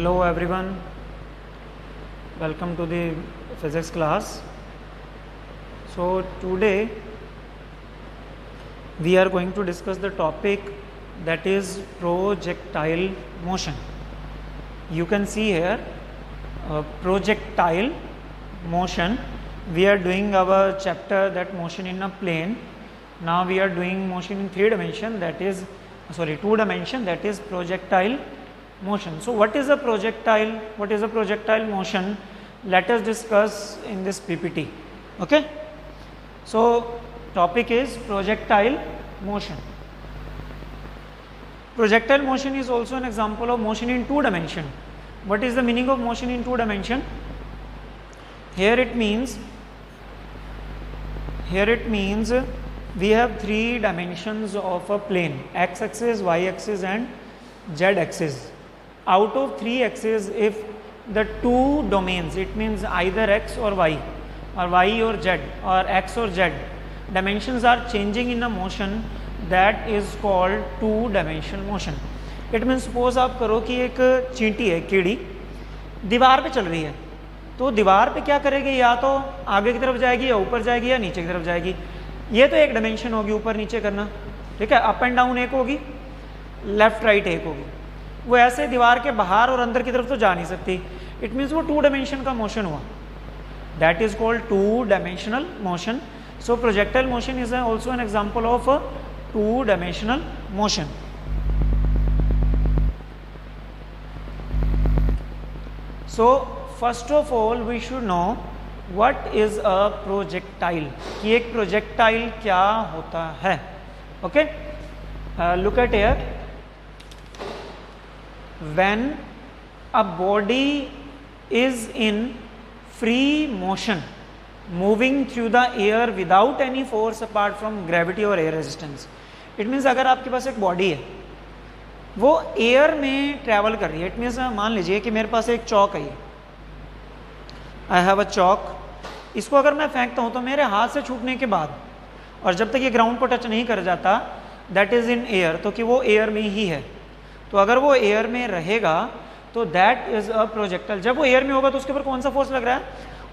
Hello everyone, welcome to the physics class. So today we are going to discuss the topic that is projectile motion. You can see here projectile motion. We are doing our chapter that motion in a plane. Now we are doing motion in 2 dimension, that is projectile motion. So what is a projectile? What is a projectile motion? Let us discuss in this PPT. Okay. So topic is projectile motion. Projectile motion is also an example of motion in 2 dimension. What is the meaning of motion in 2 dimension? Here it means we have 3 dimensions of a plane: x axis, y axis and z axis. Out of 3 axes, if the 2 domains, it means either x or y or z or x or z, dimensions are changing in a motion, that is called 2-dimensional motion. It means suppose आप करो कि एक चींटी है, कीड़ी दीवार पे चल रही है, तो दीवार पे क्या करेगी, या तो आगे की तरफ जाएगी या ऊपर जाएगी या नीचे की तरफ जाएगी. ये तो एक डायमेंशन होगी, ऊपर नीचे करना, ठीक है. अप एंड डाउन एक होगी, लेफ्ट राइट एक होगी. वो ऐसे दीवार के बाहर और अंदर की तरफ तो जा नहीं सकती. इट मीन्स वो 2 डायमेंशन का मोशन हुआ, that is called two dimensional motion. So projectile motion is also an example of two dimensional motion. So first of all we should know what is a projectile, कि एक प्रोजेक्टाइल क्या होता है. Okay, look at here. When a body is in free motion, moving through the air without any force apart from gravity or air resistance, it means अगर आपके पास एक body है, वो एयर में ट्रैवल कर रही है. इट मीन्स मान लीजिए कि मेरे पास एक चौक है, आई हैव अ चौक. इसको अगर मैं फेंकता हूँ तो मेरे हाथ से छूटने के बाद, और जब तक ये ग्राउंड को टच नहीं कर जाता, दैट इज इन एयर, तो कि वो एयर में ही है. तो अगर वो एयर में रहेगा तो दैट इज अ प्रोजेक्टाइल. जब वो एयर में होगा तो उसके ऊपर कौन सा फोर्स लग रहा है?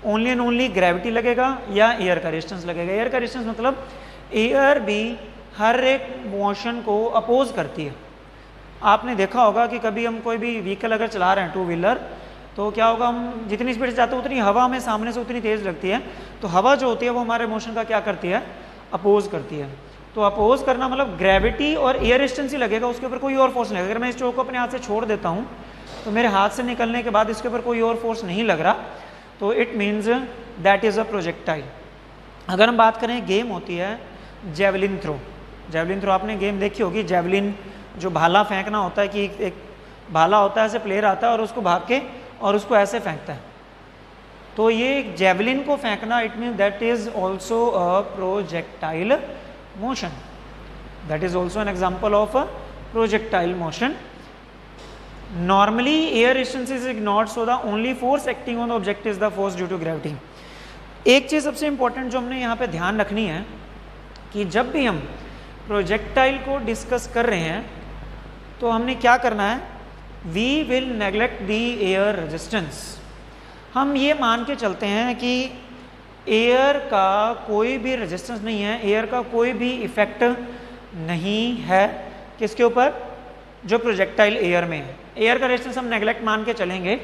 ओनली एंड ओनली ग्रेविटी लगेगा या एयर का रेजिस्टेंस लगेगा. एयर का रेजिस्टेंस मतलब एयर भी हर एक मोशन को अपोज करती है. आपने देखा होगा कि कभी हम कोई भी व्हीकल अगर चला रहे हैं, 2 व्हीलर, तो क्या होगा, हम जितनी स्पीड से जाते हैं उतनी हवा हमें सामने से उतनी तेज लगती है. तो हवा जो होती है वो हमारे मोशन का क्या करती है? अपोज करती है. तो अपोज करना मतलब ग्रेविटी और एयर रेजिस्टेंस ही लगेगा, उसके ऊपर कोई और फोर्स नहीं लगेगा. अगर मैं इस चौक को अपने हाथ से छोड़ देता हूँ तो मेरे हाथ से निकलने के बाद इसके ऊपर कोई और फोर्स नहीं लग रहा, तो it means that is a projectile. अगर हम बात करें, गेम होती है जेवलिन थ्रो. जेवलिन थ्रो आपने गेम देखी होगी. जेवलिन जो भाला फेंकना होता है, कि एक भाला होता है, ऐसे प्लेयर आता है और उसको भाग के और उसको ऐसे फेंकता है. तो ये जेवलिन को फेंकना, it means that is also a projectile motion. That is also an example of a projectile motion. Normally air resistance is ignored, so the only force acting on the object is the force due to gravity. एक चीज़ सबसे important जो हमने यहाँ पे ध्यान रखनी है, कि जब भी हम प्रोजेक्टाइल को डिस्कस कर रहे हैं तो हमने क्या करना है, we will neglect the air resistance. हम ये मान के चलते हैं कि एयर का कोई भी रेजिस्टेंस नहीं है, एयर का कोई भी इफेक्ट नहीं है किसके ऊपर? जो प्रोजेक्टाइल एयर में है. एयर का रेजिस्टेंस हम नेगलेक्ट मान के चलेंगे,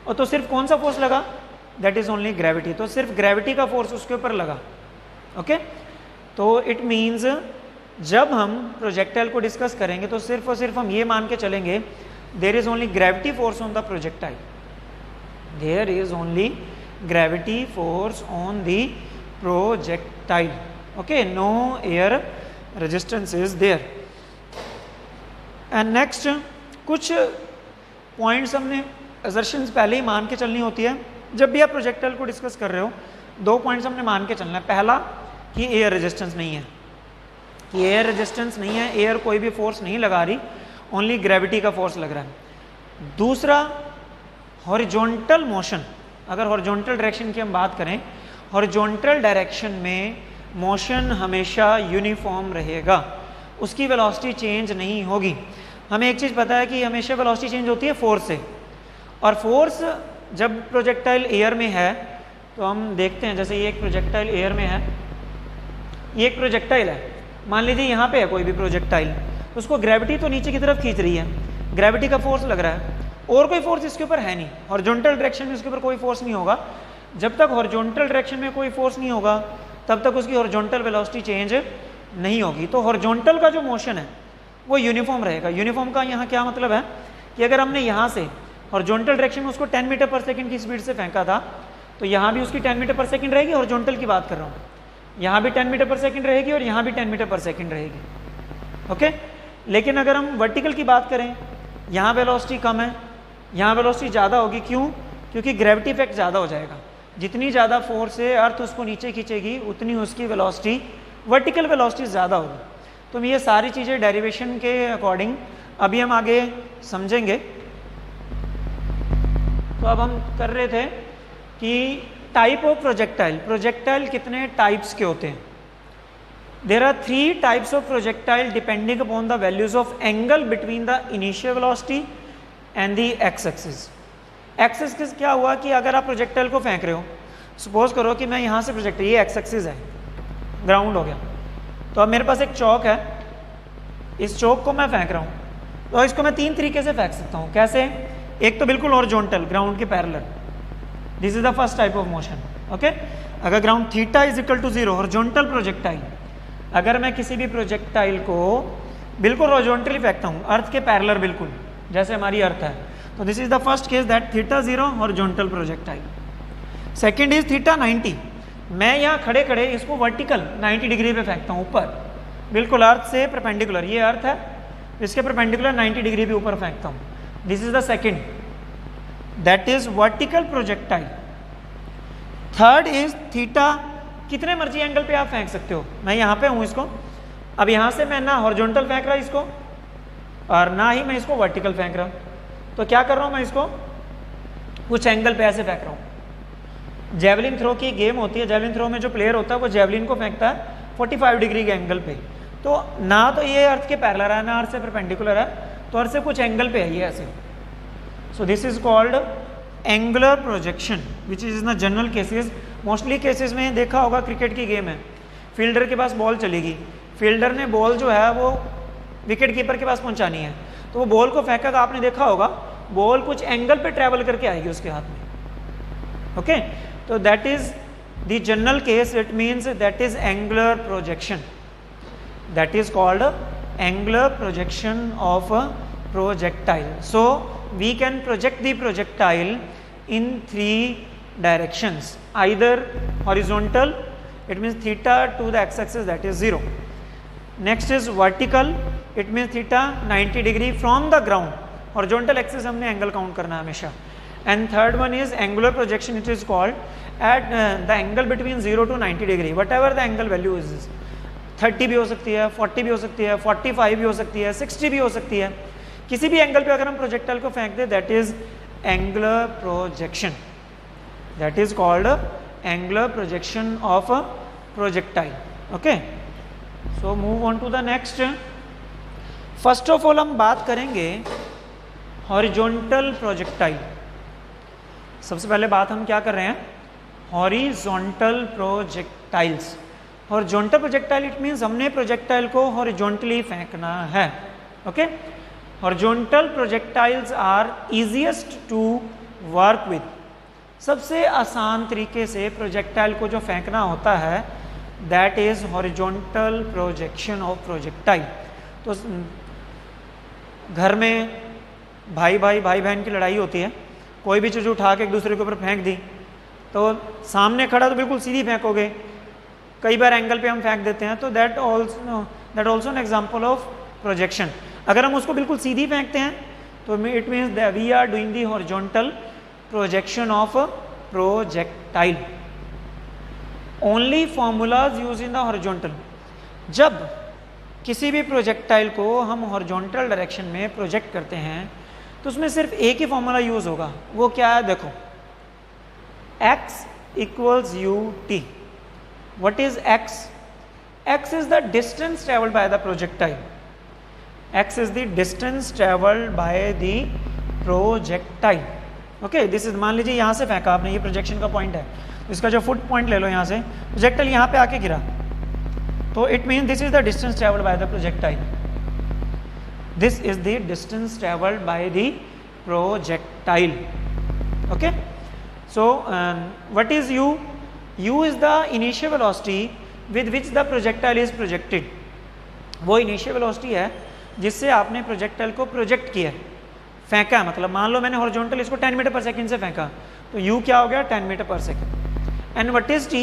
और तो सिर्फ कौन सा फोर्स लगा? That is only gravity. तो सिर्फ ग्रेविटी का फोर्स उसके ऊपर लगा. ओके, तो इट मीन्स जब हम प्रोजेक्टाइल को डिस्कस करेंगे तो सिर्फ और सिर्फ हम ये मान के चलेंगे, there is only gravity force on the projectile. There is only gravity force on the projectile. Okay, no air resistance is there. And next, कुछ पॉइंट्स हमने assertions पहले ही मान के चलनी होती है. जब भी आप प्रोजेक्टाइल को डिस्कस कर रहे हो, 2 पॉइंट्स हमने मान के चलना है. पहला, कि एयर रेजिस्टेंस नहीं है, कि एयर रेजिस्टेंस नहीं है, एयर कोई भी फोर्स नहीं लगा रही, ओनली ग्रेविटी का फोर्स लग रहा है. दूसरा, हॉरिजॉन्टल मोशन. अगर हॉरिजॉन्टल डायरेक्शन की हम बात करें, हॉरिजॉन्टल डायरेक्शन में मोशन हमेशा यूनिफॉर्म रहेगा, उसकी वेलोसिटी चेंज नहीं होगी. हमें एक चीज़ पता है कि हमेशा वेलोसिटी चेंज होती है फोर्स से, और फोर्स जब प्रोजेक्टाइल एयर में है तो हम देखते हैं, जैसे ये एक प्रोजेक्टाइल एयर में है, ये एक प्रोजेक्टाइल है, मान लीजिए यहाँ पे है कोई भी प्रोजेक्टाइल, तो उसको ग्रेविटी तो नीचे की तरफ खींच रही है, ग्रेविटी का फोर्स लग रहा है, और कोई फोर्स इसके ऊपर है नहीं, हॉरिजॉन्टल डायरेक्शन में इसके ऊपर कोई फोर्स नहीं होगा। जब तक हॉरिजॉन्टल डायरेक्शन में कोई फोर्स नहीं होगा तब तक उसकी हॉरिजॉन्टल वेलोसिटी चेंज नहीं होगी। तो हॉरिजॉन्टल का जो मोशन है वो यूनिफॉर्म रहेगा। यूनिफॉर्म का यहाँ क्या मतलब है कि अगर हमने यहाँ से हॉरिजॉन्टल डायरेक्शन में उसको 10 मीटर पर सेकंड की स्पीड से फेंका था, तो यहाँ भी उसकी 10 मीटर पर सेकंड रहेगी, हॉरिजॉन्टल की बात कर रहा हूँ, यहाँ भी 10 मीटर पर सेकंड रहेगी और यहाँ भी 10 मीटर पर सेकंड रहेगी। ओके, लेकिन अगर हम वर्टिकल की बात करें, यहाँ वेलोसिटी कम है, यहाँ वेलोसिटी ज़्यादा होगी। क्यों? क्योंकि ग्रेविटी इफेक्ट ज़्यादा हो जाएगा। जितनी ज़्यादा फोर्स से अर्थ उसको नीचे खींचेगी उतनी उसकी वेलोसिटी, वर्टिकल वेलोसिटी ज़्यादा होगी। तो ये सारी चीज़ें डेरिवेशन के अकॉर्डिंग अभी हम आगे समझेंगे। तो अब हम कर रहे थे कि टाइप ऑफ प्रोजेक्टाइल, प्रोजेक्टाइल कितने टाइप्स के होते हैं। There are 3 types of projectile depending upon the values of angle between the initial velocity and the x axis. X axis क्या हुआ कि अगर आप प्रोजेक्टाइल को फेंक रहे हो, सपोज करो कि मैं यहाँ से प्रोजेक्टाइल, ये एक्स एक्सिस है, ग्राउंड हो गया, तो अब मेरे पास एक चौक है, इस चौक को मैं फेंक रहा हूँ, तो इसको मैं 3 तरीके से फेंक सकता हूँ। कैसे? एक तो बिल्कुल हॉरिजॉन्टल, ग्राउंड के parallel, this is the first type of motion. Okay, अगर ground theta is equal to 0, horizontal projectile, अगर मैं किसी भी प्रोजेक्टाइल को बिल्कुल हॉरिजॉन्टली फेंकता हूँ, अर्थ के पैरेलल बिल्कुल, जैसे हमारी अर्थ है, तो this is the first case that theta 0 horizontal projectile. Second is theta 90, मैं यहाँ खड़े खड़े इसको वर्टिकल 90 डिग्री पे फेंकता हूँ ऊपर, बिल्कुल अर्थ से परपेंडिकुलर, ये अर्थ है, इसके परपेंडिकुलर 90 डिग्री पे ऊपर फेंकता हूँ। This is the second, that is vertical projectile. Third is theta, कितने मर्जी एंगल पे आप फेंक सकते हो। मैं यहाँ पे हूँ इसको, अब यहाँ से मैं ना हॉरिजॉन्टल फेंक रहा इसको और ना ही मैं इसको वर्टिकल फेंक रहा हूँ, तो क्या कर रहा हूँ मैं इसको कुछ एंगल पे ऐसे फेंक रहा हूँ। जेवलिन थ्रो की गेम होती है, जेवलिन थ्रो में जो प्लेयर होता है वो जेवलिन को फेंकता है 45 डिग्री के एंगल पे, तो ना तो ये अर्थ के पैरेलल है ना अर्थ से परपेंडिकुलर है, तो अर्थ से कुछ एंगल पे है ये ऐसे। So this is called angular projection which is in the general cases. Mostly cases में देखा होगा, क्रिकेट की गेम है, फील्डर के पास बॉल चलेगी, फील्डर ने बॉल जो है वो विकेट कीपर के पास पहुंचानी है, तो वो बॉल को फेंका, आपने देखा होगा बॉल कुछ एंगल पे ट्रेवल करके आएगी उसके हाथ में। ओके, तो that is the general case, it means that is angular projection, that is called angular projection of projectile. So we can project the projectile in 3 directions, either horizontal, it means theta to the x-axis, that is 0. Next is vertical, it means theta 90 degree from the ground, horizontal axis हमने angle count करना है हमेशा. And third one is angular projection, it is called at the angle between 0 to 90 degree, whatever the angle value is, 30 भी हो सकती है, 40 भी हो सकती है, 45 भी हो सकती है, 60 भी हो सकती है, किसी भी एंगल पे अगर हम प्रोजेक्टाइल को फेंक दे, that is angular projection, that is called angular projection of projectile. Okay, so move on to the next. First of all हम बात करेंगे हॉरिजॉन्टल प्रोजेक्टाइल। सबसे पहले बात हम क्या कर रहे हैं, horizontal projectiles. Horizontal projectile it means हमने प्रोजेक्टाइल को हॉरिजॉन्टली फेंकना है। Okay, horizontal projectiles are easiest to work with. सबसे आसान तरीके से प्रोजेक्टाइल को जो फेंकना होता है that is horizontal projection of projectile. तो घर में भाई बहन की लड़ाई होती है, कोई भी चीज़ उठा के एक दूसरे के ऊपर फेंक दी, तो सामने खड़ा तो बिल्कुल सीधी फेंकोगे, कई बार एंगल पे हम फेंक देते हैं, तो that also an example of projection. अगर हम उसको बिल्कुल सीधी फेंकते हैं तो it means that we are doing the horizontal projection of projectile. Only formulas use in the horizontal. जब किसी भी प्रोजेक्टाइल को हम हॉरिजॉन्टल डायरेक्शन में प्रोजेक्ट करते हैं तो उसमें सिर्फ एक ही फॉर्मूला यूज होगा, वो क्या है देखो, x equals ut। What is x? x is the distance travelled by the projectile, x is the distance traveled by the projectile. Okay, this is, मान लीजिए यहाँ से फेंका आपने, ये प्रोजेक्शन का पॉइंट है, तो इसका जो फुट पॉइंट ले लो यहाँ से, प्रोजेक्टाइल यहाँ पे आके गिरा, तो it mean this is the distance travelled by the projectile, this is the distance travelled by the projectile. Okay, so what is u? u is the initial velocity with which the projectile is projected. वो initial velocity है जिससे आपने projectile को project किया, फेंका. मतलब मान लो मैंने हॉरिजॉन्टल इसको 10 मीटर पर सेकंड से फेंका, तो u क्या हो गया, 10 metre per second. And what is t?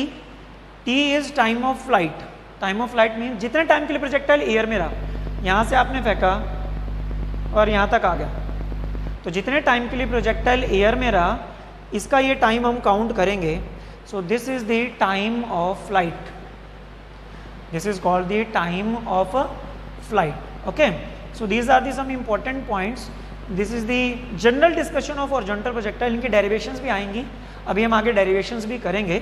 t is time of flight. Time of flight mean जितने टाइम के लिए प्रोजेक्टाइल एयर में रहा, यहाँ से आपने फेंका और यहाँ तक आ गया, तो जितने टाइम के लिए प्रोजेक्टाइल एयर में रहा, इसका ये टाइम हम काउंट करेंगे. So this is the time of flight. This is called the time of a flight. Okay, so these are the some important points. This is the general discussion of horizontal projectile. इनकी derivations भी आएंगी, अभी हम आगे derivations भी करेंगे.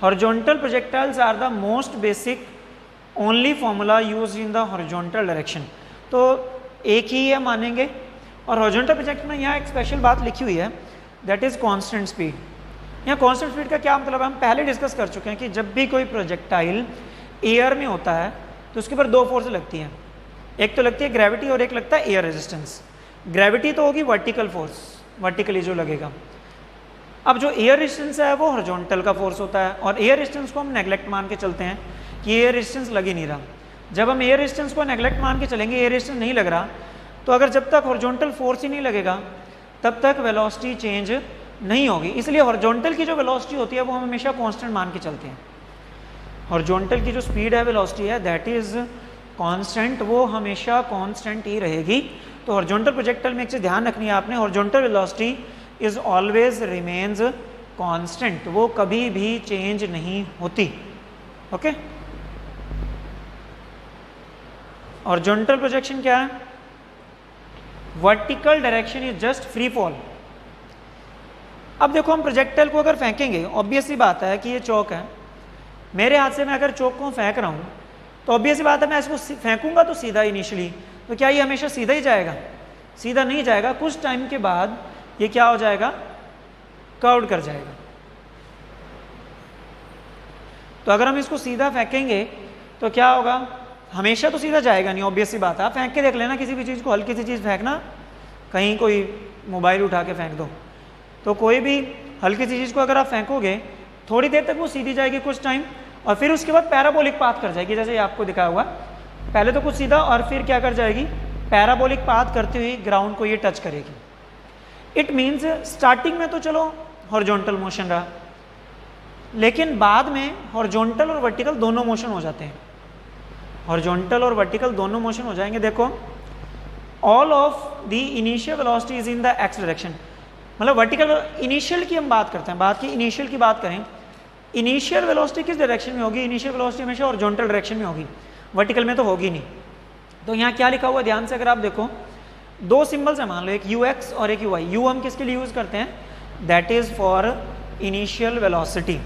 Horizontal projectiles are the most basic only formula used in the horizontal direction. तो एक ही है मानेंगे. और horizontal projectile में यहाँ एक स्पेशल बात लिखी हुई है, that is constant speed. यहाँ कांस्टेंट स्पीड का क्या मतलब है, हम पहले डिस्कस कर चुके हैं कि जब भी कोई प्रोजेक्टाइल एयर में होता है तो उसके ऊपर दो फोर्स लगती हैं. एक तो लगती है ग्रेविटी और एक लगता है एयर रेजिस्टेंस. ग्रेविटी तो होगी वर्टिकल फोर्स, वर्टिकली जो लगेगा. अब जो एयर रेजिस्टेंस है वो हॉरिजॉन्टल का फोर्स होता है, और एयर रेजिस्टेंस को हम नेग्लेक्ट मान के चलते हैं कि एयर रेजिस्टेंस लग ही नहीं रहा. जब हम एयर रेजिस्टेंस को नेग्लेक्ट मान के चलेंगे, एयर रेजिस्टेंस नहीं लग रहा, तो अगर जब तक हॉरिजॉन्टल फोर्स ही नहीं लगेगा तब तक वेलोसिटी चेंज नहीं होगी. इसलिए हॉरिजॉन्टल की जो वेलोसिटी होती है वो हम हमेशा कांस्टेंट मान के चलते हैं. हॉरिजॉन्टल की जो स्पीड है, वेलोसिटी है, दैट इज कांस्टेंट, वो हमेशा कांस्टेंट ही रहेगी. तो हॉरिजॉन्टल प्रोजेक्टाइल में एक चीज ध्यान रखनी है आपने, horizontal velocity is always remains constant, वो कभी भी चेंज नहीं होती. ओके, हॉरिजॉन्टल प्रोजेक्शन क्या है? Vertical direction is just free fall. अब देखो, हम प्रोजेक्टाइल को अगर फेंकेंगे, ऑब्वियस सी बात है कि ये चौक है, मेरे हाथ से मैं अगर चौक को फेंक रहा हूँ तो ऑब्वियस सी बात है मैं इसको फेंकूंगा तो सीधा इनिशियली, तो क्या ये हमेशा सीधा ही जाएगा? सीधा नहीं जाएगा. कुछ टाइम के बाद ये क्या हो जाएगा, कर्व्ड कर जाएगा. तो अगर हम इसको सीधा फेंकेंगे तो क्या होगा, हमेशा तो सीधा जाएगा नहीं, ऑब्वियस सी बात है. आप फेंक के देख लेना किसी भी चीज़ को, हल्की सी चीज़ फेंकना, कहीं कोई मोबाइल उठा के फेंक दो, तो कोई भी हल्की सी चीज़ को अगर आप फेंकोगे थोड़ी देर तक वो सीधी जाएगी कुछ टाइम, और फिर उसके बाद पैराबोलिक पाथ कर जाएगी, जैसे ये आपको दिखाया हुआ. पहले तो कुछ सीधा और फिर क्या कर जाएगी, पैराबोलिक पाथ करते हुए ग्राउंड को ये टच करेगी. इट मीन्स स्टार्टिंग में तो चलो हॉरिजॉन्टल मोशन रहा, लेकिन बाद में हॉरिजॉन्टल और वर्टिकल दोनों मोशन हो जाते हैं. हॉरिजॉन्टल और वर्टिकल दोनों मोशन हो जाएंगे. देखो, all of the initial velocity is in the x direction. मतलब वर्टिकल इनिशियल की हम बात करते हैं, बात की इनिशियल की बात करें, इनिशियल वेलोसिटी किस डायरेक्शन में होगी? इनिशियल वेलोसिटी हमेशा हॉरिजॉन्टल डायरेक्शन में होगी, वर्टिकल में तो होगी नहीं. तो यहाँ क्या लिखा हुआ है ध्यान से अगर आप देखो, दो सिंबल्स है, मान लो एक ux और एक uy. u हम किसके लिए यूज करते हैं? That is for initial velocity.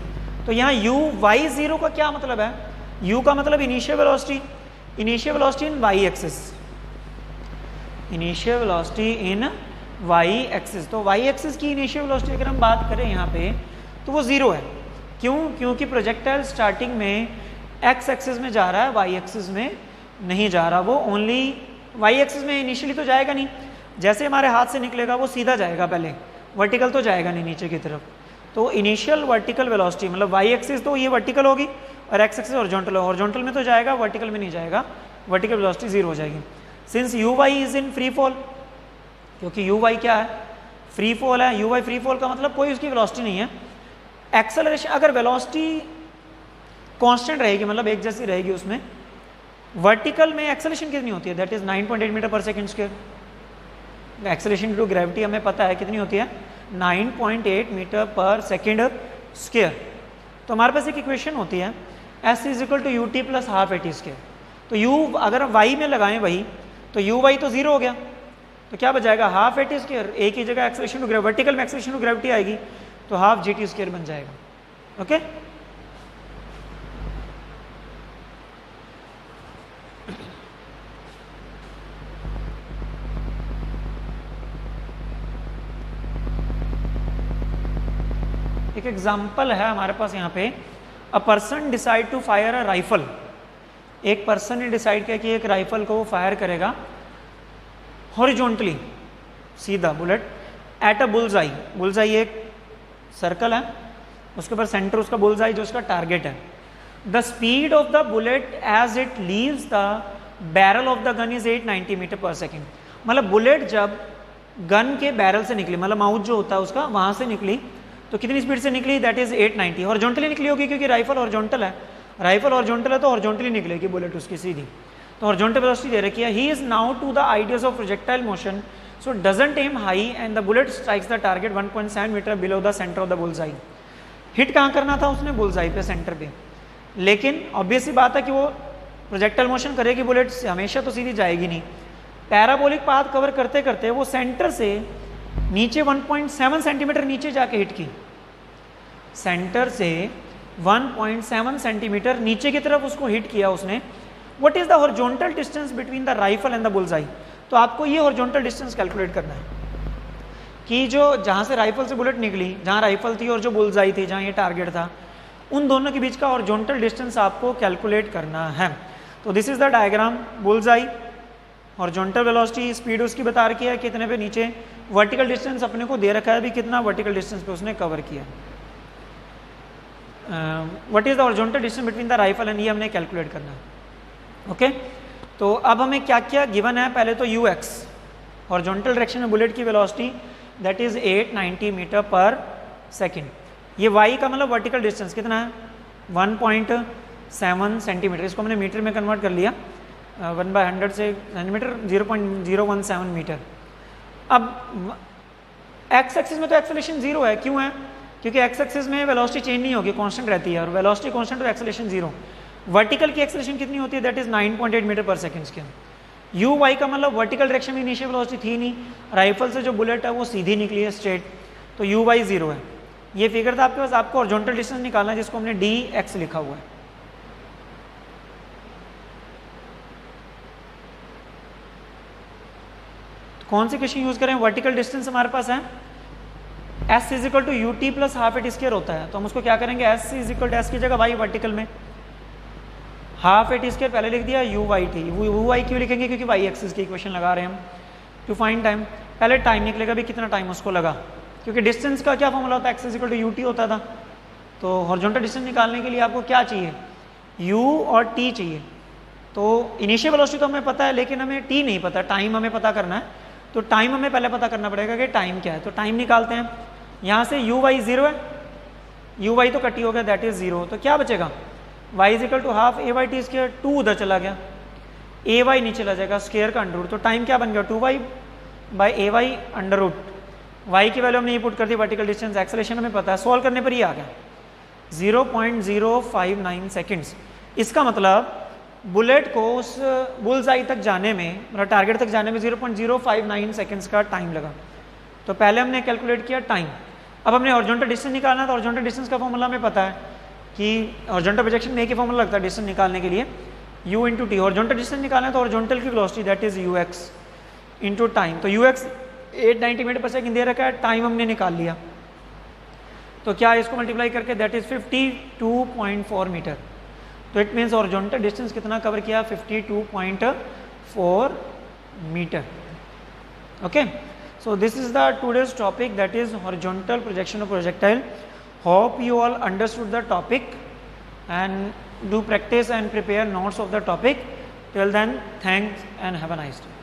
तो यहाँ uy0 का क्या मतलब है? u का मतलब इनिशियल वेलोसिटी, इनिशियल वेलोसिटी इन y एक्सिस, इनिशियल वेलोसिटी इन y एक्सिस. तो y एक्सिस की इनिशियल वेलोसिटी अगर हम बात करें यहाँ पे तो वो 0 है. क्यों? क्योंकि प्रोजेक्टाइल स्टार्टिंग में x एक्सिस में जा रहा है, y एक्सिस में नहीं जा रहा. वो ओनली y एक्सिस में इनिशियली तो जाएगा नहीं, जैसे हमारे हाथ से निकलेगा वो सीधा जाएगा, पहले वर्टिकल तो जाएगा नहीं नीचे की तरफ. तो इनिशियल वर्टिकल वेलोसिटी मतलब y एक्सिस तो ये वर्टिकल होगी और x एक्सिस हॉरिजॉन्टल है. हॉरिजॉन्टल में तो जाएगा, वर्टिकल में नहीं जाएगा, वर्टिकल वेलोसिटी 0 हो जाएगी. Since uy is in free fall, क्योंकि uy क्या है? फ्री फॉल है. uy फ्री फॉल का मतलब कोई उसकी वेलोसिटी नहीं है. एक्सेलरेशन, अगर वेलोसिटी कांस्टेंट रहेगी मतलब एक जैसी रहेगी, उसमें वर्टिकल में एक्सेलरेशन कितनी होती है? That is 9.8 metre per second square. Acceleration due to gravity हमें पता है कितनी होती है, 9.8 मीटर पर सेकंड स्क्वायर. तो हमारे पास एक इक्वेशन होती है s is equal to ut plus half at square. तो u अगर हम y में लगाएं वही, तो uy तो 0 हो गया, तो क्या बचाएगा? Half at square. एक ही जगह एक्सेलरेशन टू ग्रेविटी, वर्टिकल में एक्सेलरेशन टू ग्रेविटी आएगी तो हाफ gt स्क्वायर बन जाएगा. ओके, एग्जाम्पल है हमारे पास यहाँ पे, a person decide to fire a rifle, एक पर्सन ने डिसाइड किया कि एक राइफल को वो फायर करेगा हॉरिजॉन्टली, सीधा bullet, at a bullseye, bullseye एक सर्कल है, उसके ऊपर सेंटर उसका बुल्सआई जो उसका टारगेट है। The speed of the bullet as it leaves the barrel of the gun is 890 metre per second. मतलब बुलेट जब गन के बैरल से निकली, मतलब माउथ जो होता है उसका वहां से निकली, तो कितनी स्पीड से निकली, दैट इज 890। हॉरिजॉन्टली निकली होगी क्योंकि राइफल हॉरिजॉन्टल है, राइफल हॉरिजॉन्टल है तो हॉरिजॉन्टली निकलेगी बुलेट उसकी सीधी, तो हॉरिजॉन्टल वेलोसिटी दे रखी है। He is now to the ideas of projectile motion, so doesn't aim high and the bullet strikes the target 1.7 metre below the centre of the bullseye. Hit कहाँ करना था उसने, बुल्सआई पे, सेंटर पे, लेकिन ऑब्वियस सी बात है कि वो प्रोजेक्टाइल मोशन करेगी बुलेट, हमेशा तो सीधी जाएगी नहीं। पैराबोलिक पाथ कवर करते करते वो सेंटर से नीचे 1.7 सेंटीमीटर नीचे जाके हिट की, सेंटर से 1.7 सेंटीमीटर नीचे की तरफ उसको हिट किया उसने। What is the horizontal distance between the rifle and the bullseye, तो आपको ये हॉरिजॉन्टल डिस्टेंस कैलकुलेट करना है कि जो जहाँ से राइफल से बुलेट निकली, जहाँ राइफल थी और जो बुल्सआई थी, जहाँ ये टारगेट था, उन दोनों के बीच का हॉरिजॉन्टल डिस्टेंस आपको कैलकुलेट करना है। तो this is the diagram, bullseye, horizontal velocity, speed उसकी बता रखी है कितने पे नीचे, वर्टिकल डिस्टेंस अपने को दे रखा है अभी कितना वर्टिकल डिस्टेंस पे उसने कवर किया। What is the horizontal distance between the rifle and, ये हमने कैलकुलेट करना है। ओके तो अब हमें क्या क्या गिवन है, पहले तो ux, हॉरिजॉन्टल डायरेक्शन में बुलेट की velocity that is 890 metre per second. ये y का मतलब वर्टिकल डिस्टेंस कितना है, 1.7 सेंटीमीटर, इसको हमने मीटर में कन्वर्ट कर लिया, 1/100 से सेंटीमीटर 0.017 मीटर। अब x एक्सिस में तो एक्सेलरेशन 0 है, क्यों है, क्योंकि x एक्सिस में वेलोसिटी चेंज नहीं होगी, कांस्टेंट रहती है, और वेलोसिटी कांस्टेंट तो एक्सेलरेशन 0। वर्टिकल की एक्सेलरेशन कितनी होती है, that is 9.8 metre per second के। यू वाई का मतलब वर्टिकल डायरेक्शन में इनिशियल वेलोसिटी थी नहीं, राइफल से जो बुलेट है वो सीधी निकली है स्ट्रेट, तो यू वाई 0 है। ये फिगर था आपके पास, आपको हॉरिजॉन्टल डिस्टेंस निकालना है जिसको हमने डी एक्स लिखा हुआ है। तो कौन सी क्वेश्चन यूज करें, वर्टिकल डिस्टेंस हमारे पास है s is equal to u t plus half at square होता है, तो हम उसको क्या करेंगे, s is equal to s की जगह वाई वर्टिकल में, हाफ एट स्क्वायर पहले लिख दिया, u y t, u y क्यों लिखेंगे, क्योंकि वाई एक्सिस की इक्वेशन लगा रहे हैं हम। टू फाइंड टाइम, पहले टाइम निकलेगा भी कितना टाइम उसको लगा, क्योंकि डिस्टेंस का क्या फॉर्मूला होता है, x is equal to u t होता था। तो हॉरिजॉन्टल डिस्टेंस निकालने के लिए आपको क्या चाहिए, u और t चाहिए। तो इनिशियल वेलोसिटी तो हमें पता है, लेकिन हमें t नहीं पता, टाइम हमें पता करना है, तो टाइम हमें पहले पता करना पड़ेगा कि टाइम क्या है। तो टाइम निकालते हैं, यहाँ से यू वाई 0 है, यू वाई तो कटी हो गया, दैट इज 0, तो क्या बचेगा, y is equal to half a y t square, 2 उधर चला गया, ए वाई नीचे चला जाएगा, स्क्वायर का अंडर रूट, तो टाइम क्या बन गया, 2y by a y under root, y की वैल्यू हमने ये पुट कर दी, वर्टिकल डिस्टेंस, एक्सेलरेशन हमें पता है, सॉल्व करने पर ही आ गया 0.059 सेकेंड्स। इसका मतलब बुलेट को उस बुल्सआई तक जाने में, मतलब टारगेट तक जाने में 0.059 सेकेंड्स का टाइम लगा। तो पहले हमने कैलकुलेट किया टाइम, अब हमने हॉरिजॉन्टल डिस्टेंस निकालना, तो हॉरिजॉन्टल डिस्टेंस का फॉर्मूला हमें पता है कि हॉरिजॉन्टल प्रोजेक्शन में एक ही फॉर्मूला लगता है डिस्टेंस निकालने के लिए, u into T. Horizontal distance निकालना है तो हॉरिजॉन्टल की velocity that is ux into time, तो ux 890 मीटर पर सेकंड दे रखा है, टाइम हमने निकाल लिया, तो क्या इसको मल्टीप्लाई करके दैट इज 52.4 मीटर। तो इट मीन्स हॉरिजॉन्टल डिस्टेंस कितना कवर किया, 52.4 metre. Okay, so this is the today's topic, that is horizontal projection of projectile. Hope you all understood the topic and do practice and prepare notes of the topic. Till then, thanks and have a nice day.